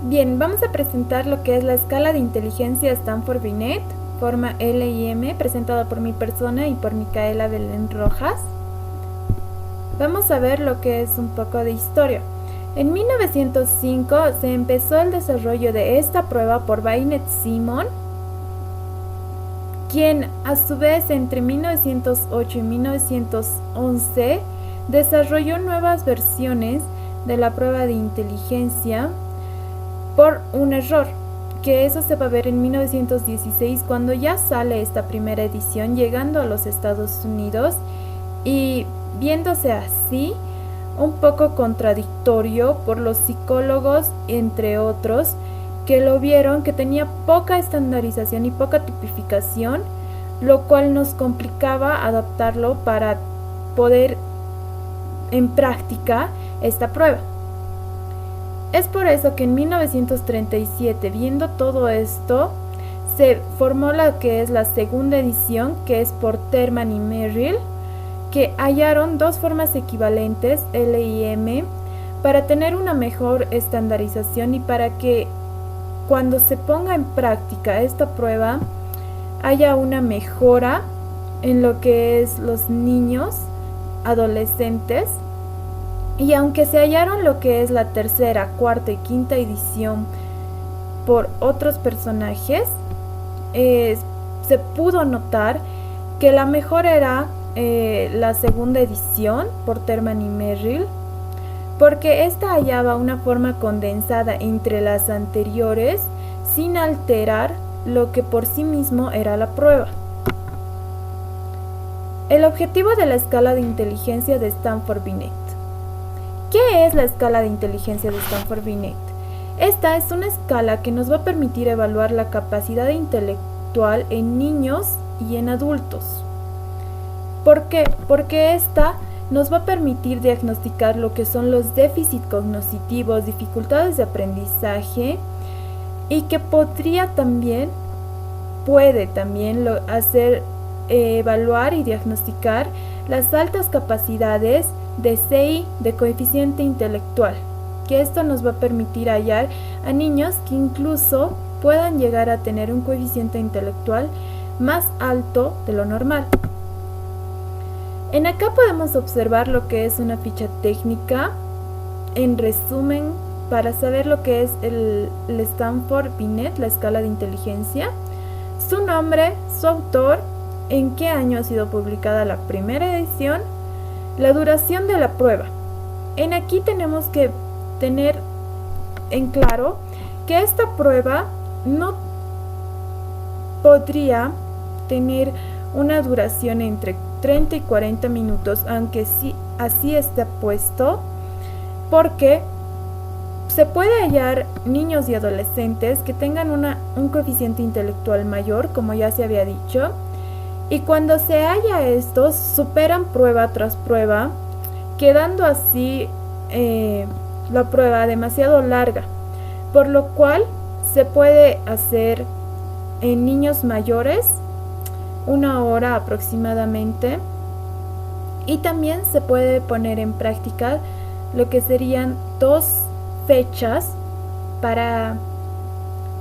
Bien, vamos a presentar lo que es la escala de inteligencia Stanford-Binet, forma LIM, presentada por mi persona y por Micaela Belén Rojas. Vamos a ver lo que es un poco de historia. En 1905 se empezó el desarrollo de esta prueba por Binet-Simon, quien a su vez entre 1908 y 1911 desarrolló nuevas versiones de la prueba de inteligencia por un error, que eso se va a ver en 1916 cuando ya sale esta primera edición llegando a los Estados Unidos y viéndose así un poco contradictorio por los psicólogos, entre otros, que lo vieron que tenía poca estandarización y poca tipificación, lo cual nos complicaba adaptarlo para poder en práctica esta prueba. Es por eso que en 1937, viendo todo esto, se formó la que es la segunda edición, que es por Terman y Merrill, que hallaron dos formas equivalentes, L y M, para tener una mejor estandarización y para que cuando se ponga en práctica esta prueba haya una mejora en lo que es los niños, adolescentes. Y aunque se hallaron lo que es la tercera, cuarta y quinta edición por otros personajes, se pudo notar que la mejor era la segunda edición por Terman y Merrill, porque esta hallaba una forma condensada entre las anteriores sin alterar lo que por sí mismo era la prueba. El objetivo de la escala de inteligencia de Stanford-Binet. ¿Qué es la escala de inteligencia de Stanford-Binet? Esta es una escala que nos va a permitir evaluar la capacidad intelectual en niños y en adultos. ¿Por qué? Porque esta nos va a permitir diagnosticar lo que son los déficits cognitivos, dificultades de aprendizaje y que puede también hacer evaluar y diagnosticar las altas capacidades de CI, de coeficiente intelectual, que esto nos va a permitir hallar a niños que incluso puedan llegar a tener un coeficiente intelectual más alto de lo normal. En acá podemos observar lo que es una ficha técnica, en resumen, para saber lo que es el Stanford-Binet, la escala de inteligencia, su nombre, su autor, en qué año ha sido publicada la primera edición, la duración de la prueba. En aquí tenemos que tener en claro que esta prueba no podría tener una duración entre 30 y 40 minutos, aunque sí, así está puesto, porque se puede hallar niños y adolescentes que tengan un coeficiente intelectual mayor, como ya se había dicho, y cuando se halla estos, superan prueba tras prueba, quedando así la prueba demasiado larga, por lo cual se puede hacer en niños mayores 1 hora aproximadamente, y también se puede poner en práctica lo que serían 2 fechas para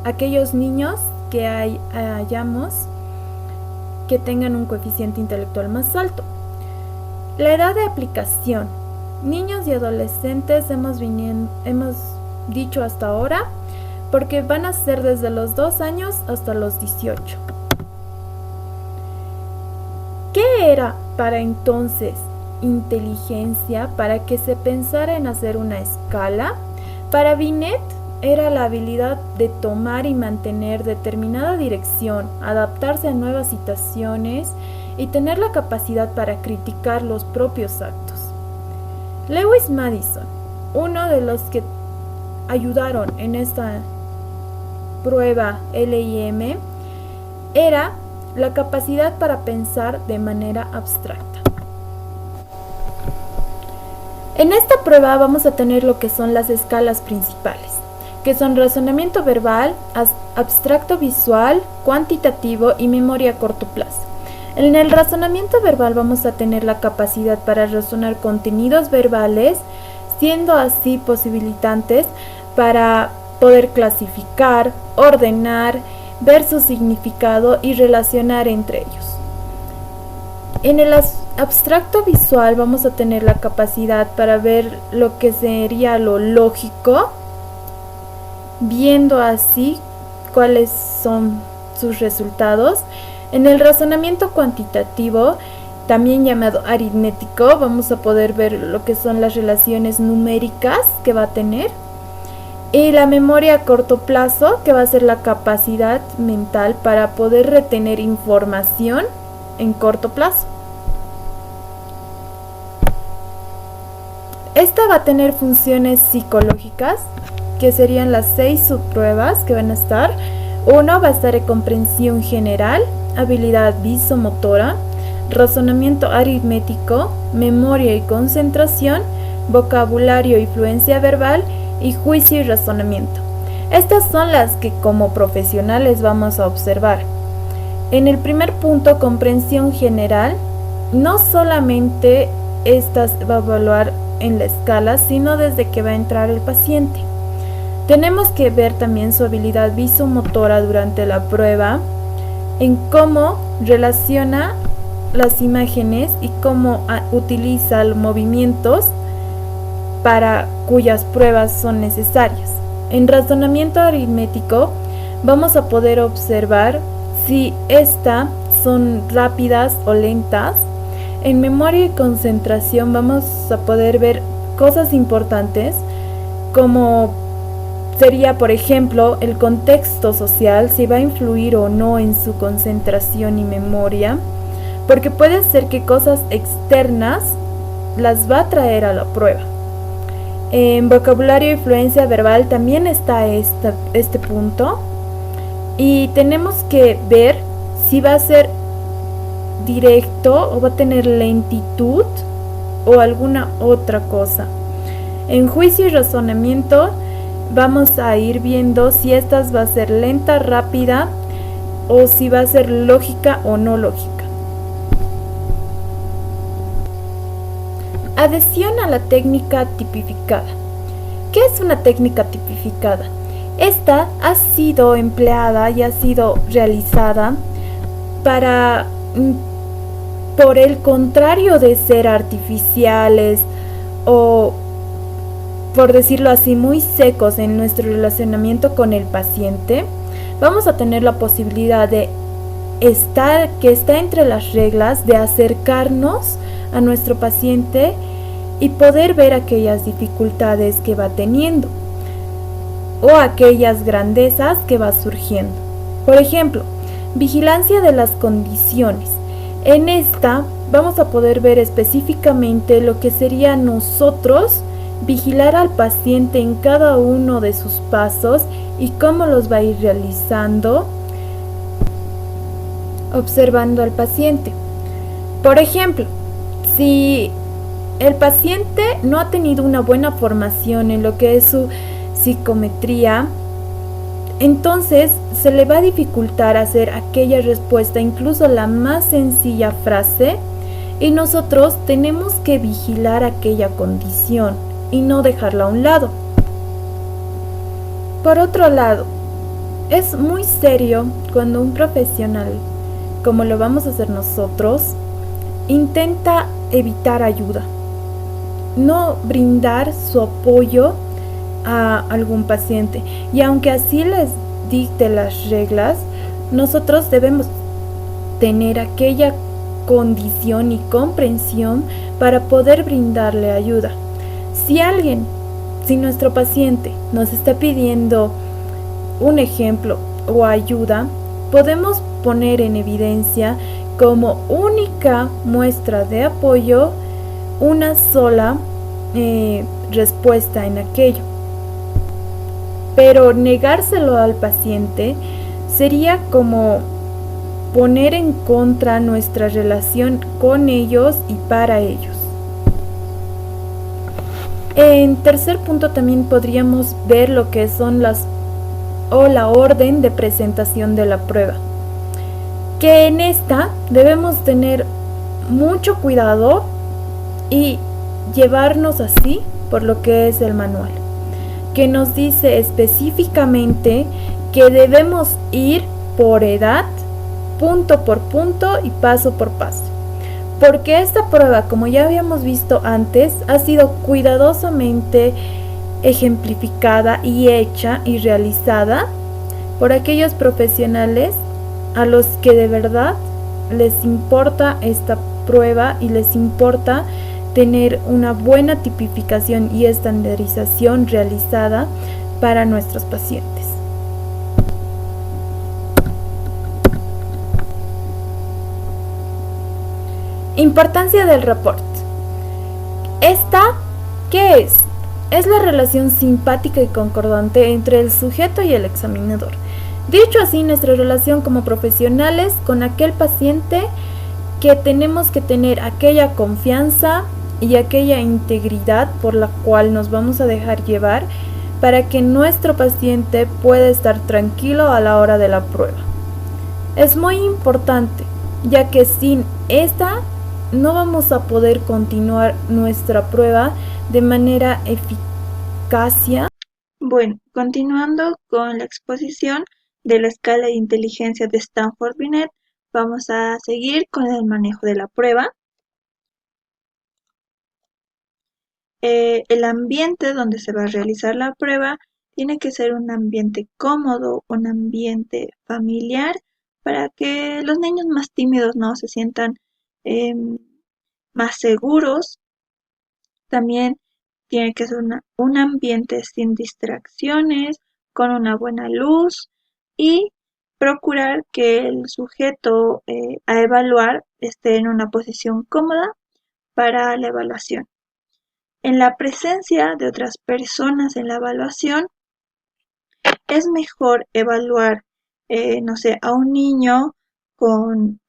aquellos niños que hallamos que tengan un coeficiente intelectual más alto. La edad de aplicación. Niños y adolescentes hemos dicho hasta ahora, porque van a ser desde los 2 años hasta los 18. ¿Qué era para entonces inteligencia? Para que se pensara en hacer una escala. Para Binet era la habilidad de tomar y mantener determinada dirección, adaptarse a nuevas situaciones y tener la capacidad para criticar los propios actos. Lewis Madison, uno de los que ayudaron en esta prueba LIM, era la capacidad para pensar de manera abstracta. En esta prueba vamos a tener lo que son las escalas principales, que son razonamiento verbal, abstracto visual, cuantitativo y memoria a corto plazo. En el razonamiento verbal vamos a tener la capacidad para razonar contenidos verbales, siendo así posibilitantes para poder clasificar, ordenar, ver su significado y relacionar entre ellos. En el abstracto visual vamos a tener la capacidad para ver lo que sería lo lógico, viendo así cuáles son sus resultados. En el razonamiento cuantitativo, también llamado aritmético, vamos a poder ver lo que son las relaciones numéricas que va a tener. Y la memoria a corto plazo, que va a ser la capacidad mental para poder retener información en corto plazo. Esta va a tener funciones psicológicas, que serían las 6 subpruebas que van a estar. Uno va a estar en comprensión general, habilidad visomotora, razonamiento aritmético, memoria y concentración, vocabulario y fluencia verbal, y juicio y razonamiento. Estas son las que como profesionales vamos a observar. En el primer punto, comprensión general, no solamente estas va a evaluar en la escala, sino desde que va a entrar el paciente. Tenemos que ver también su habilidad visomotora durante la prueba, en cómo relaciona las imágenes y cómo utiliza los movimientos para cuyas pruebas son necesarias. En razonamiento aritmético vamos a poder observar si estas son rápidas o lentas. En memoria y concentración vamos a poder ver cosas importantes como sería, por ejemplo, el contexto social, si va a influir o no en su concentración y memoria, porque puede ser que cosas externas las va a traer a la prueba. En vocabulario y fluencia verbal también está este punto, y tenemos que ver si va a ser directo o va a tener lentitud o alguna otra cosa. En juicio y razonamiento vamos a ir viendo si esta va a ser lenta, rápida, o si va a ser lógica o no lógica. Adhesión a la técnica tipificada. ¿Qué es una técnica tipificada? Esta ha sido empleada y ha sido realizada para, por el contrario de ser artificiales o, por decirlo así, muy secos en nuestro relacionamiento con el paciente, vamos a tener la posibilidad de que está entre las reglas, de acercarnos a nuestro paciente y poder ver aquellas dificultades que va teniendo o aquellas grandezas que va surgiendo. Por ejemplo, vigilancia de las condiciones. En esta vamos a poder ver específicamente lo que sería nosotros vigilar al paciente en cada uno de sus pasos y cómo los va a ir realizando observando al paciente. Por ejemplo, si el paciente no ha tenido una buena formación en lo que es su psicometría, entonces se le va a dificultar hacer aquella respuesta, incluso la más sencilla frase, y nosotros tenemos que vigilar aquella condición y no dejarla a un lado. Por otro lado, es muy serio cuando un profesional, como lo vamos a hacer nosotros, intenta evitar ayuda, no brindar su apoyo a algún paciente. Y aunque así les dicte las reglas, nosotros debemos tener aquella condición y comprensión para poder brindarle ayuda. Si nuestro paciente nos está pidiendo un ejemplo o ayuda, podemos poner en evidencia como única muestra de apoyo una sola respuesta en aquello. Pero negárselo al paciente sería como poner en contra nuestra relación con ellos y para ellos. En tercer punto también podríamos ver lo que son la orden de presentación de la prueba, que en esta debemos tener mucho cuidado y llevarnos así por lo que es el manual, que nos dice específicamente que debemos ir por edad, punto por punto y paso por paso. Porque esta prueba, como ya habíamos visto antes, ha sido cuidadosamente ejemplificada y hecha y realizada por aquellos profesionales a los que de verdad les importa esta prueba y les importa tener una buena tipificación y estandarización realizada para nuestros pacientes. Importancia del reporte. ¿Esta qué es? Es la relación simpática y concordante entre el sujeto y el examinador. Dicho así, nuestra relación como profesionales con aquel paciente que tenemos que tener aquella confianza y aquella integridad por la cual nos vamos a dejar llevar para que nuestro paciente pueda estar tranquilo a la hora de la prueba. Es muy importante, ya que sin esta no vamos a poder continuar nuestra prueba de manera eficacia. Bueno, continuando con la exposición de la escala de inteligencia de Stanford-Binet, vamos a seguir con el manejo de la prueba. El ambiente donde se va a realizar la prueba tiene que ser un ambiente cómodo, un ambiente familiar, para que los niños más tímidos no se sientan más seguros. También tiene que ser un ambiente sin distracciones, con una buena luz y procurar que el sujeto a evaluar esté en una posición cómoda para la evaluación. En la presencia de otras personas en la evaluación, es mejor evaluar, no sé, a un niño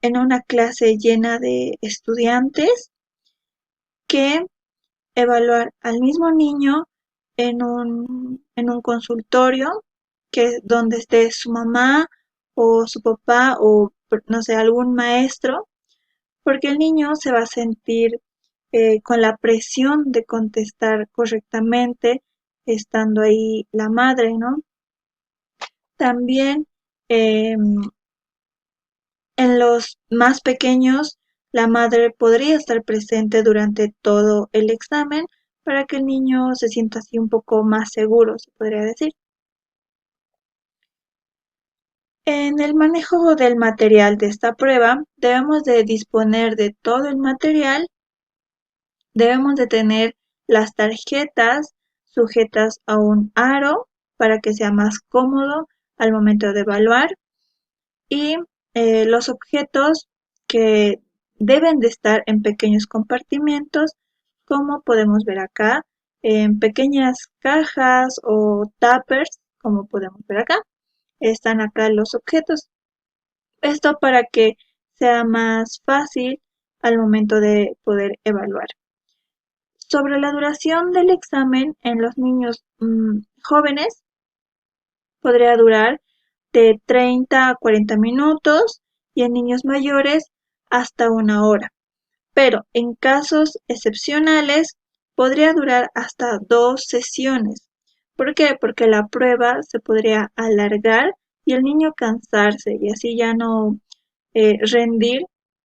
en una clase llena de estudiantes que evaluar al mismo niño en un consultorio donde esté su mamá o su papá o, no sé, algún maestro, porque el niño se va a sentir con la presión de contestar correctamente estando ahí la madre, ¿no? También en los más pequeños, la madre podría estar presente durante todo el examen para que el niño se sienta así un poco más seguro, se podría decir. En el manejo del material de esta prueba, debemos de disponer de todo el material, debemos de tener las tarjetas sujetas a un aro para que sea más cómodo al momento de evaluar y los objetos que deben de estar en pequeños compartimentos, como podemos ver acá, en pequeñas cajas o tuppers, como podemos ver acá. Están acá los objetos. Esto para que sea más fácil al momento de poder evaluar. Sobre la duración del examen en los niños jóvenes, podría durar de 30 a 40 minutos y en niños mayores hasta 1 hora. Pero en casos excepcionales podría durar hasta 2 sesiones. ¿Por qué? Porque la prueba se podría alargar y el niño cansarse y así ya no rendir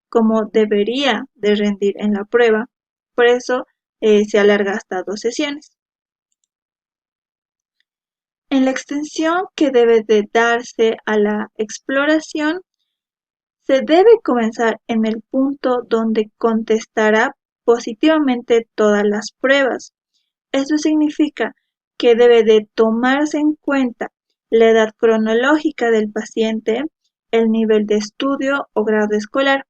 como debería de rendir en la prueba. Por eso se alarga hasta 2 sesiones. En la extensión que debe de darse a la exploración, se debe comenzar en el punto donde contestará positivamente todas las pruebas. Esto significa que debe de tomarse en cuenta la edad cronológica del paciente, el nivel de estudio o grado escolar.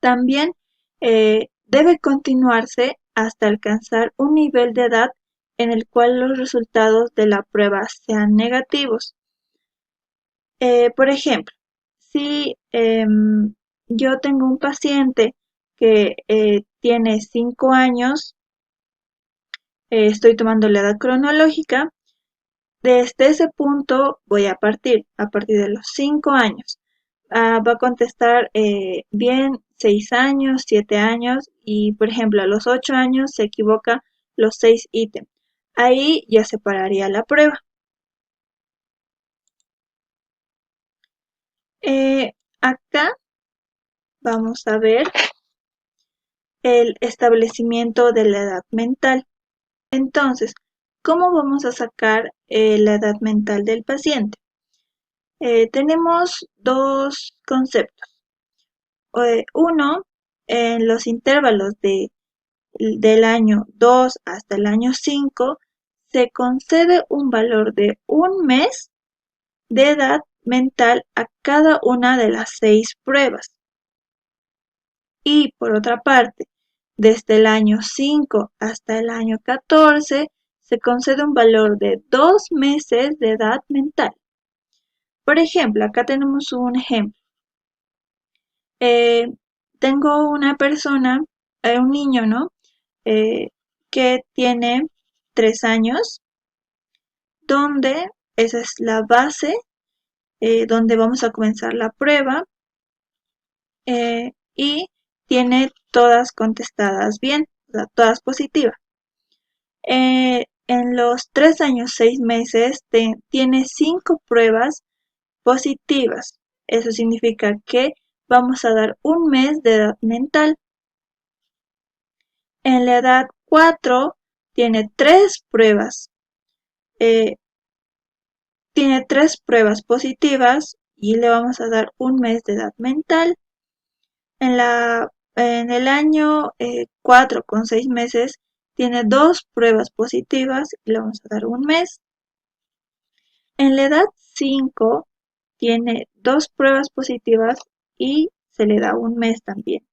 También debe continuarse hasta alcanzar un nivel de edad en el cual los resultados de la prueba sean negativos. Por ejemplo, si yo tengo un paciente que tiene 5 años, estoy tomando la edad cronológica, desde ese punto voy a partir de los 5 años. Va a contestar bien 6 años, 7 años y, por ejemplo, a los 8 años se equivoca los 6 ítems. Ahí ya se pararía la prueba. Acá vamos a ver el establecimiento de la edad mental. Entonces, ¿cómo vamos a sacar la edad mental del paciente? Tenemos dos conceptos. Uno, en los intervalos del año 2 hasta el año 5, se concede un valor de un mes de edad mental a cada una de las 6 pruebas. Y por otra parte, desde el año 5 hasta el año 14, se concede un valor de 2 meses de edad mental. Por ejemplo, acá tenemos un ejemplo. Tengo una persona, un niño, ¿no? Que tiene 3 años, donde esa es la base, donde vamos a comenzar la prueba, y tiene todas contestadas bien, o sea, todas positivas. En los 3 años 6 meses tiene 5 pruebas positivas. Eso significa que vamos a dar un mes de edad mental. En la edad 4 tiene 3 pruebas. Tiene 3 pruebas positivas y le vamos a dar un mes de edad mental. En el año 4 con 6 meses tiene 2 pruebas positivas y le vamos a dar un mes. En la edad 5 tiene 2 pruebas positivas y se le da un mes también.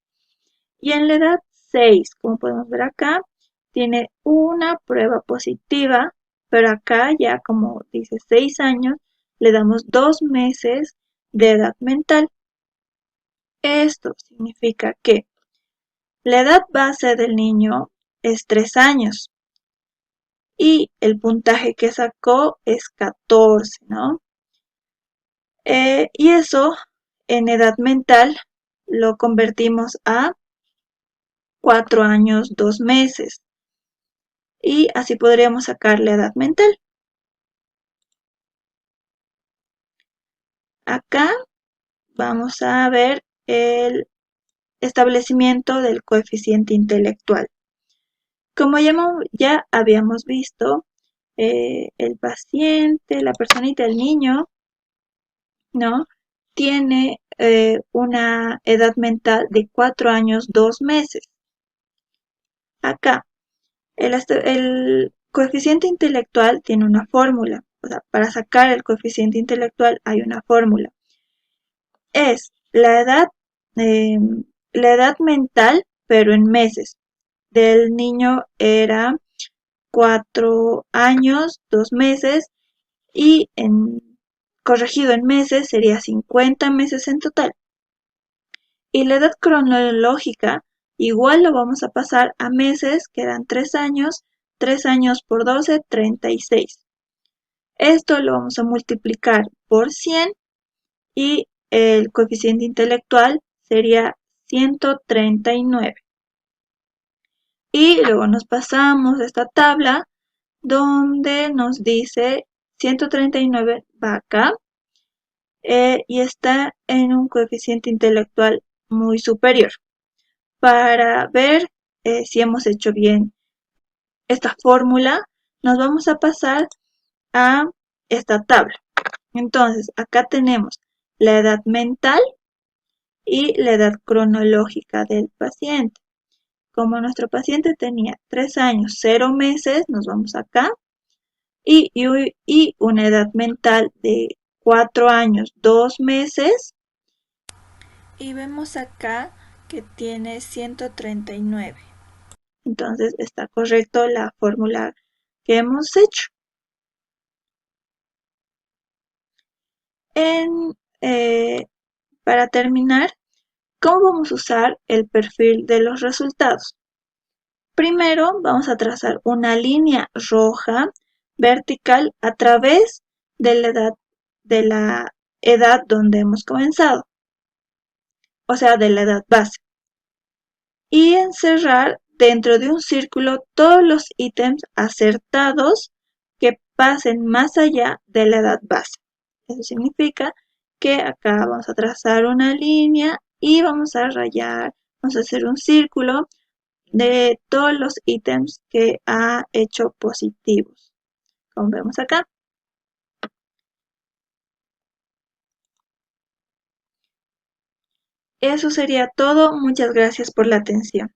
Y en la edad 6, como podemos ver acá, tiene una prueba positiva, pero acá ya como dice 6 años, le damos 2 meses de edad mental. Esto significa que la edad base del niño es 3 años y el puntaje que sacó es 14, ¿no? Y eso en edad mental lo convertimos a 4 años, 2 meses. Y así podríamos sacar la edad mental. Acá vamos a ver el establecimiento del coeficiente intelectual. Como ya habíamos visto, el paciente, la personita, el niño, ¿no? Tiene una edad mental de 4 años, 2 meses. Acá, el coeficiente intelectual tiene una fórmula. O sea, para sacar el coeficiente intelectual hay una fórmula. Es la edad mental, pero en meses. Del niño era 4 años, 2 meses y corregido en meses sería 50 meses en total. Y la edad cronológica igual lo vamos a pasar a meses, que eran 3 años por 12, 36. Esto lo vamos a multiplicar por 100 y el coeficiente intelectual sería 139. Y luego nos pasamos a esta tabla donde nos dice 139 va acá y está en un coeficiente intelectual muy superior. Para ver si hemos hecho bien esta fórmula, nos vamos a pasar a esta tabla. Entonces, acá tenemos la edad mental y la edad cronológica del paciente. Como nuestro paciente tenía 3 años, 0 meses, nos vamos acá. Y una edad mental de 4 años, 2 meses. Y vemos acá que tiene 139. Entonces está correcto la fórmula que hemos hecho. Para terminar, ¿cómo vamos a usar el perfil de los resultados? Primero vamos a trazar una línea roja vertical a través de la edad donde hemos comenzado, o sea, de la edad base, y encerrar dentro de un círculo todos los ítems acertados que pasen más allá de la edad base. Eso significa que acá vamos a trazar una línea y vamos a rayar, vamos a hacer un círculo de todos los ítems que ha hecho positivos, como vemos acá. Eso sería todo. Muchas gracias por la atención.